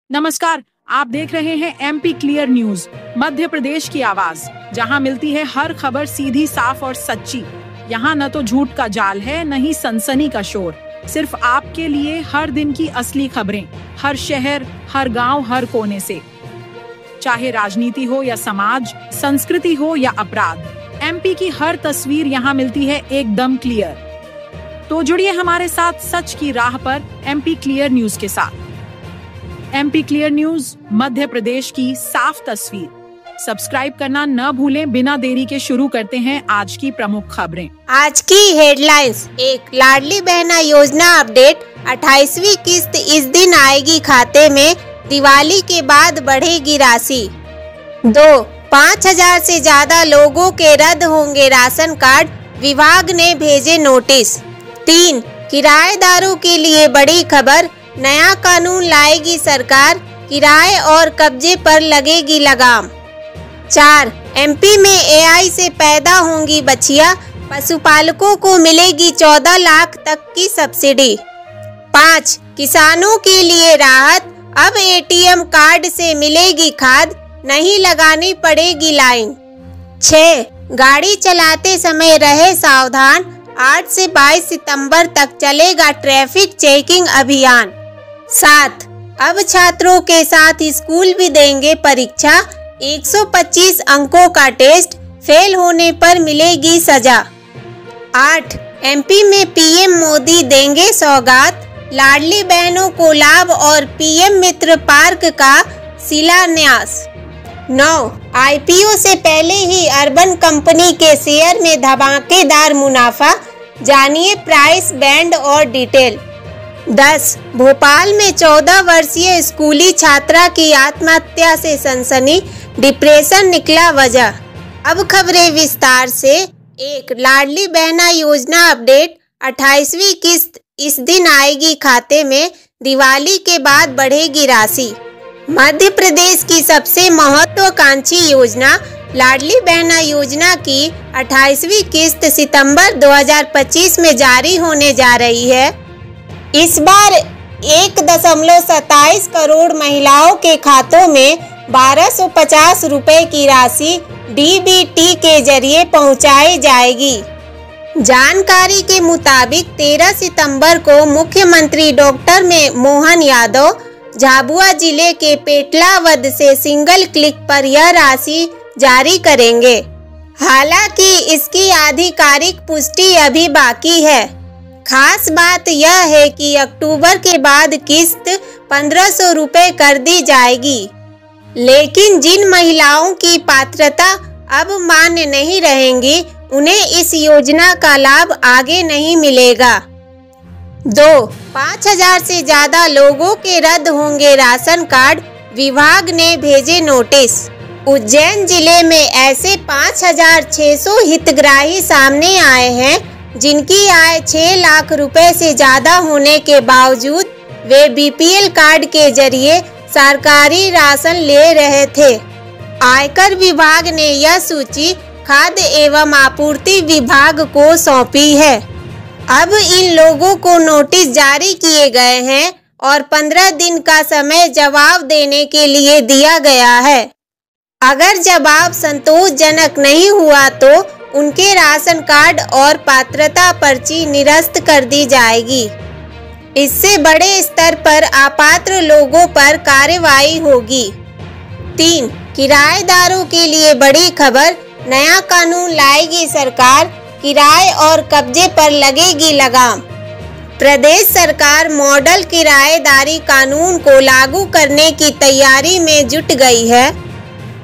नमस्कार, आप देख रहे हैं MP clear news, Madhya Pradesh की आवाज, जहां मिलती है हर खबर सीधी, साफ और सच्ची। यहां न तो झूठ का जाल है, न ही सनसनी का शोर। सिर्फ आपके लिए हर दिन की असली खबरें, हर शहर, हर गांव, हर कोने से। चाहे राजनीति हो या समाज, संस्कृति हो या अपराध, एमपी की हर तस्वीर यहां मिलती है एकदम क्लियर। तो जुड़िए हमारे साथ सच की राह पर एमपी क्लियर न्यूज के साथ। MP clear news, Madhya Pradesh की साफ तस्वीर। सब्सक्राइब करना न भूलें। बिना देरी के शुरू करते हैं आज की प्रमुख खबरें। आज की हेडलाइंस। एक लाडली बहना योजना अपडेट, 28वीं किस्त इस दिन आएगी खाते में, दिवाली के बाद बढ़ेगी राशि। 2. 5000 से ज्यादा लोगों के रद्द होंगे राशन कार्ड, विभाग ने भेजे नोटिस। 3. किराएदारों के लिए बड़ी खबर, नया कानून लाएगी सरकार, किराए और कब्जे पर लगेगी लगाम। 4. एमपी में एआई से पैदा होंगी बछिया, पशुपालकों को मिलेगी 14 लाख तक की सब्सिडी। 5. किसानों के लिए राहत, अब एटीएम कार्ड से मिलेगी खाद, नहीं लगानी पड़ेगी लाइन। 6. गाड़ी चलाते समय रहे सावधान, 8 से 22 सितंबर तक चलेगा ट्रैफिक चेकिंग अभियान। 7. अब छात्रों के साथ स्कूल भी देंगे परीक्षा, 125 अंकों का टेस्ट, फेल होने पर मिलेगी सजा। 8. एमपी में पीएम मोदी देंगे सौगात, लाडली बहनों को लाभ और पीएम मित्र पार्क का शिलान्यास। 9. आईपीओ से पहले ही अर्बन कंपनी के शेयर में धमाकेदार मुनाफा, जानिए प्राइस बैंड और डिटेल। 10. भोपाल में 14 वर्षीय स्कूली छात्रा की आत्महत्या से सनसनी, डिप्रेशन निकला वजह। अब खबरें विस्तार से। 1. लाडली बहना योजना अपडेट, 28वीं किस्त इस दिन आएगी खाते में, दिवाली के बाद बढ़ेगी राशि। मध्य प्रदेश की सबसे महत्वाकांक्षी योजना लाडली बहना योजना की 28वीं किस्त सितंबर 2025 में जारी होने जा रही है। इस बार 1.27 करोड़ महिलाओं के खातों में 1250 रुपए की राशि डीबीटी के जरिए पहुंचाई जाएगी। जानकारी के मुताबिक 13 सितंबर को मुख्यमंत्री डॉक्टर मोहन यादव झाबुआ जिले के पेटलावद से सिंगल क्लिक पर यह राशि जारी करेंगे। हालांकि इसकी आधिकारिक पुष्टि अभी बाकी है। खास बात यह है कि अक्टूबर के बाद किस्त 1500 रुपए कर दी जाएगी, लेकिन जिन महिलाओं की पात्रता अब मान्य नहीं रहेंगी, उन्हें इस योजना का लाभ आगे नहीं मिलेगा। 2. 5000 से ज्यादा लोगों के रद्द होंगे राशन कार्ड, विभाग ने भेजे नोटिस। उज्जैन जिले में ऐसे 5600 हितग्राही सामने आए हैं जिनकी आय 6 लाख रुपए से ज्यादा होने के बावजूद वे बीपीएल कार्ड के जरिए सरकारी राशन ले रहे थे। आयकर विभाग ने यह सूची खाद्य एवं आपूर्ति विभाग को सौंपी है। अब इन लोगों को नोटिस जारी किए गए हैं और 15 दिन का समय जवाब देने के लिए दिया गया है। अगर जवाब संतोषजनक नहीं हुआ तो उनके राशन कार्ड और पात्रता पर्ची निरस्त कर दी जाएगी। इससे बड़े स्तर पर अपात्र लोगों पर कार्रवाई होगी। 3. किराएदारों के लिए बड़ी खबर, नया कानून लाएगी सरकार, किराए और कब्जे पर लगेगी लगाम। प्रदेश सरकार मॉडल किराएदारी कानून को लागू करने की तैयारी में जुट गई है।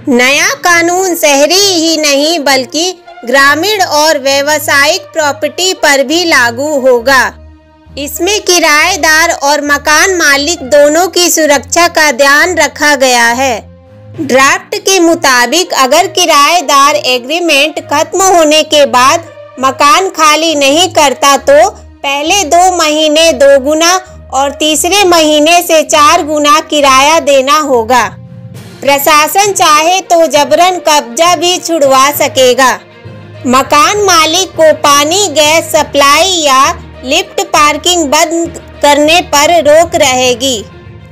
नया कानून शहरी ही नहीं बल्कि ग्रामीण और व्यावसायिक प्रॉपर्टी पर भी लागू होगा। इसमें किराएदार और मकान मालिक दोनों की सुरक्षा का ध्यान रखा गया है। ड्राफ्ट के मुताबिक अगर किराएदार एग्रीमेंट खत्म होने के बाद मकान खाली नहीं करता तो पहले 2 महीने 2 गुना और तीसरे महीने से 4 गुना किराया देना होगा। प्रशासन चाहे तो जबरन कब्जा भी छुड़वा सकेगा। मकान मालिक को पानी, गैस सप्लाई या लिफ्ट पार्किंग बंद करने पर रोक रहेगी।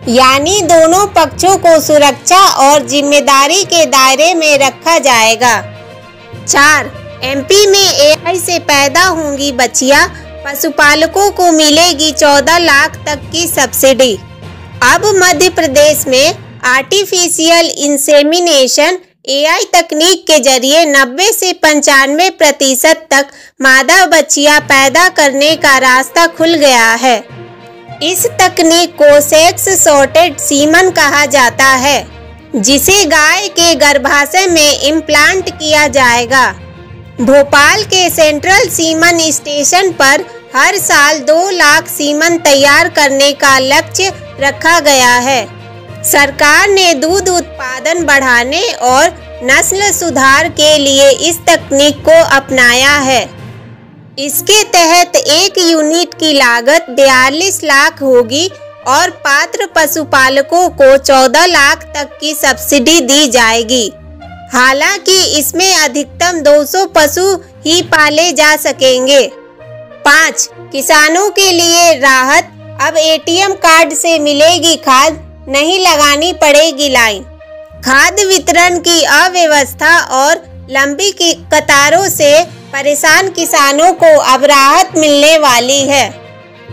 यानी दोनों पक्षों को सुरक्षा और जिम्मेदारी के दायरे में रखा जाएगा। 4. एमपी में एआई से पैदा होंगी बच्चियां, पशुपालकों को मिलेगी 14 लाख तक की सब्सिडी। अब मध्य प्रदेश में आर्टिफिशियल इंसेमिनेशन एआई तकनीक के जरिए 90 से 95% तक मादा बच्चियां पैदा करने का रास्ता खुल गया है। इस तकनीक को सेक्स सॉर्टेड सीमन कहा जाता है, जिसे गाय के गर्भाशय में इम्प्लांट किया जाएगा। भोपाल के सेंट्रल सीमन स्टेशन पर हर साल 2 लाख सीमन तैयार करने का लक्ष्य रखा गया है। सरकार ने दूध उत्पादन बढ़ाने और नस्ल सुधार के लिए इस तकनीक को अपनाया है। इसके तहत 1 यूनिट की लागत 42 लाख होगी और पात्र पशुपालकों को 14 लाख तक की सब्सिडी दी जाएगी। हालांकि इसमें अधिकतम 200 पशु ही पाले जा सकेंगे। 5. किसानों के लिए राहत, अब एटीएम कार्ड से मिलेगी खाद, नहीं लगानी पड़ेगी लाइन। खाद्य वितरण की अव्यवस्था और लंबी कतारों से परेशान किसानों को अब राहत मिलने वाली है।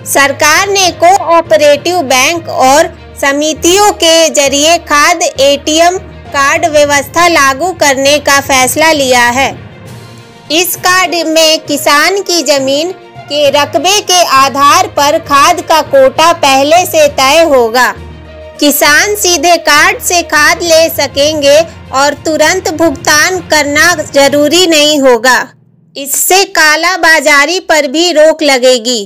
सरकार ने कोऑपरेटिव बैंक और समितियों के जरिए खाद्य एटीएम कार्ड व्यवस्था लागू करने का फैसला लिया है। इस कार्ड में किसान की जमीन के रकबे के आधार पर खाद का कोटा पहले से तय होगा। किसान सीधे कार्ड से खाद ले सकेंगे और तुरंत भुगतान करना जरूरी नहीं होगा। इससे काला बाजारी पर भी रोक लगेगी।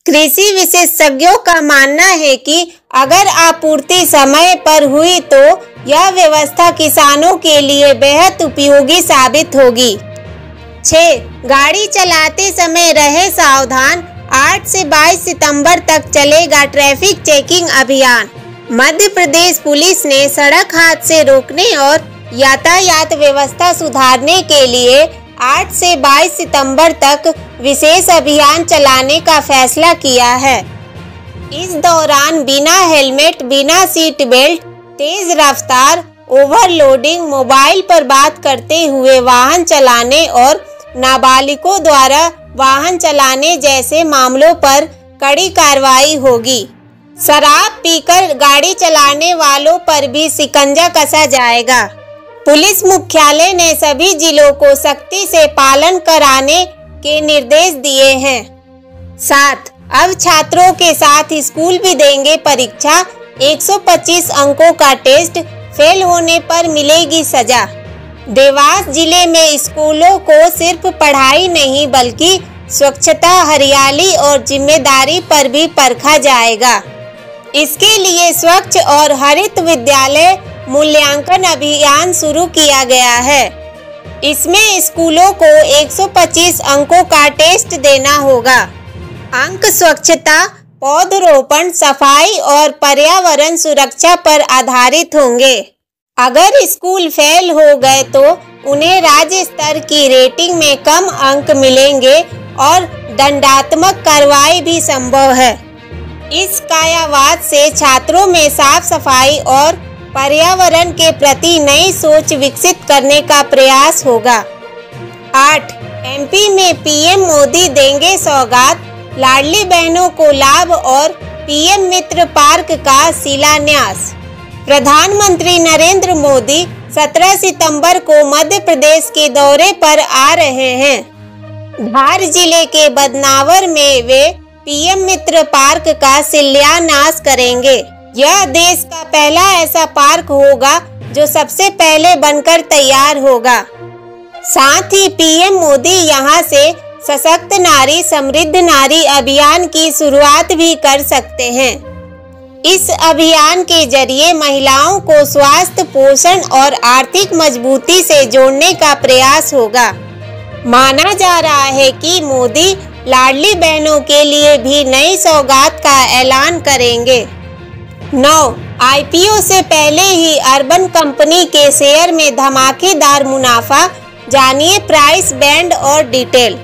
कृषि विशेषज्ञों का मानना है कि अगर आपूर्ति समय पर हुई तो यह व्यवस्था किसानों के लिए बेहद उपयोगी साबित होगी। 6. गाड़ी चलाते समय रहे सावधान, 8 से 22 सितंबर तक चलेगा ट्रैफिक चेकिंग अभियान। मध्य प्रदेश पुलिस ने सड़क हादसे रोकने और यातायात व्यवस्था सुधारने के लिए 8 से 22 सितंबर तक विशेष अभियान चलाने का फैसला किया है। इस दौरान बिना हेलमेट, बिना सीट बेल्ट, तेज रफ्तार, ओवरलोडिंग, मोबाइल पर बात करते हुए वाहन चलाने और नाबालिगों द्वारा वाहन चलाने जैसे मामलों पर कड़ी कार्रवाई होगी। शराब पीकर गाड़ी चलाने वालों पर भी शिकंजा कसा जाएगा। पुलिस मुख्यालय ने सभी जिलों को सख्ती से पालन कराने के निर्देश दिए हैं। 7. अब छात्रों के साथ स्कूल भी देंगे परीक्षा, 125 अंकों का टेस्ट, फेल होने पर मिलेगी सजा। देवास जिले में स्कूलों को सिर्फ पढ़ाई नहीं बल्कि स्वच्छता, हरियाली और जिम्मेदारी पर भी परखा जाएगा। इसके लिए स्वच्छ और हरित विद्यालय मूल्यांकन अभियान शुरू किया गया है। इसमें स्कूलों को 125 अंकों का टेस्ट देना होगा। अंक स्वच्छता, पौधरोपण, सफाई और पर्यावरण सुरक्षा पर आधारित होंगे। अगर स्कूल फेल हो गए तो उन्हें राज्य स्तर की रेटिंग में कम अंक मिलेंगे और दंडात्मक कार्रवाई भी संभव है। इस कायावाद से छात्रों में साफ सफाई और पर्यावरण के प्रति नई सोच विकसित करने का प्रयास होगा। 8. एमपी में पीएम मोदी देंगे सौगात, लाडली बहनों को लाभ और पीएम मित्र पार्क का शिलान्यास। प्रधानमंत्री नरेंद्र मोदी 17 सितंबर को मध्य प्रदेश के दौरे पर आ रहे हैं। धार जिले के बदनावर में वे पीएम मित्र पार्क का शिलान्यास करेंगे। यह देश का पहला ऐसा पार्क होगा जो सबसे पहले बनकर तैयार होगा। साथ ही पीएम मोदी यहां से सशक्त नारी समृद्ध नारी अभियान की शुरुआत भी कर सकते हैं। इस अभियान के जरिए महिलाओं को स्वास्थ्य, पोषण और आर्थिक मजबूती से जोड़ने का प्रयास होगा। माना जा रहा है कि मोदी लाडली बहनों के लिए भी नई सौगात का ऐलान करेंगे। 9. आईपीओ से पहले ही अर्बन कंपनी के शेयर में धमाकेदार मुनाफा, जानिए प्राइस बैंड और detail.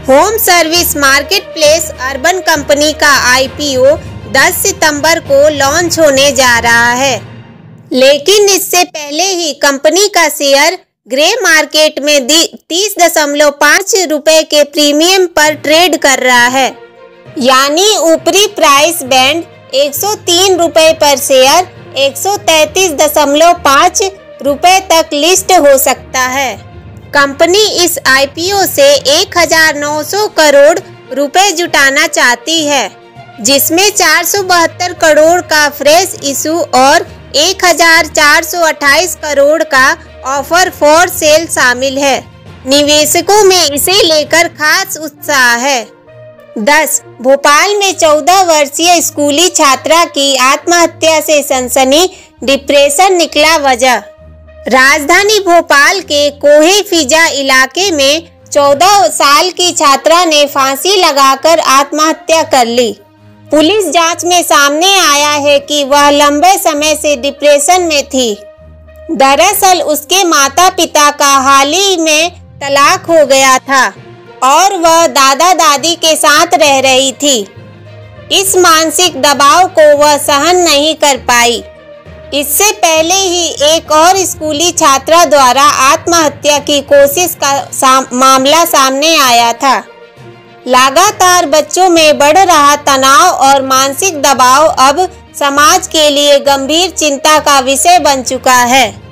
Home service market place urban company का आईपीओ 10 सितंबर को लॉन्च होने जा रहा है, लेकिन इससे पहले ही कंपनी का शेयर ग्रे मार्केट में 30.5 रुपए के प्रीमियम पर ट्रेड कर रहा है, यानी ऊपरी प्राइस बैंड 103 रुपए पर शेयर 133.5 रुपए तक लिस्ट हो सकता है। कंपनी इस आईपीओ से 1900 करोड़ रुपए जुटाना चाहती है, जिसमें 472 करोड़ का फ्रेश इशू और 1428 करोड़ का ऑफर फॉर सेल शामिल है। निवेशकों में इसे लेकर खास उत्साह है। 10. भोपाल में 14 वर्षीय स्कूली छात्रा की आत्महत्या से सनसनी, डिप्रेशन निकला वजह। राजधानी भोपाल के कोहे फिजा इलाके में 14 साल की छात्रा ने फांसी लगाकर आत्महत्या कर ली। पुलिस जांच में सामने आया है कि वह लंबे समय से डिप्रेशन में थी। दरअसल उसके माता पिता का हाल ही में तलाक हो गया था और वह दादा दादी के साथ रह रही थी। इस मानसिक दबाव को वह सहन नहीं कर पाई। इससे पहले ही एक और स्कूली छात्रा द्वारा आत्महत्या की कोशिश का मामला सामने आया था। लगातार बच्चों में बढ़ रहा तनाव और मानसिक दबाव अब समाज के लिए गंभीर चिंता का विषय बन चुका है।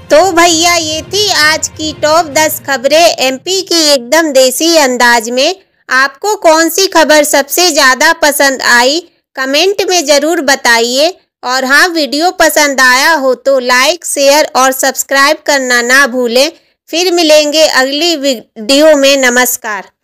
तो भैया ये थी आज की टॉप 10 खबरें एमपी की एकदम देसी अंदाज में। आपको कौन सी खबर सबसे ज़्यादा पसंद आई कमेंट में ज़रूर बताइए। और हाँ, वीडियो पसंद आया हो तो लाइक, शेयर और सब्सक्राइब करना ना भूलें। फिर मिलेंगे अगली वीडियो में। नमस्कार।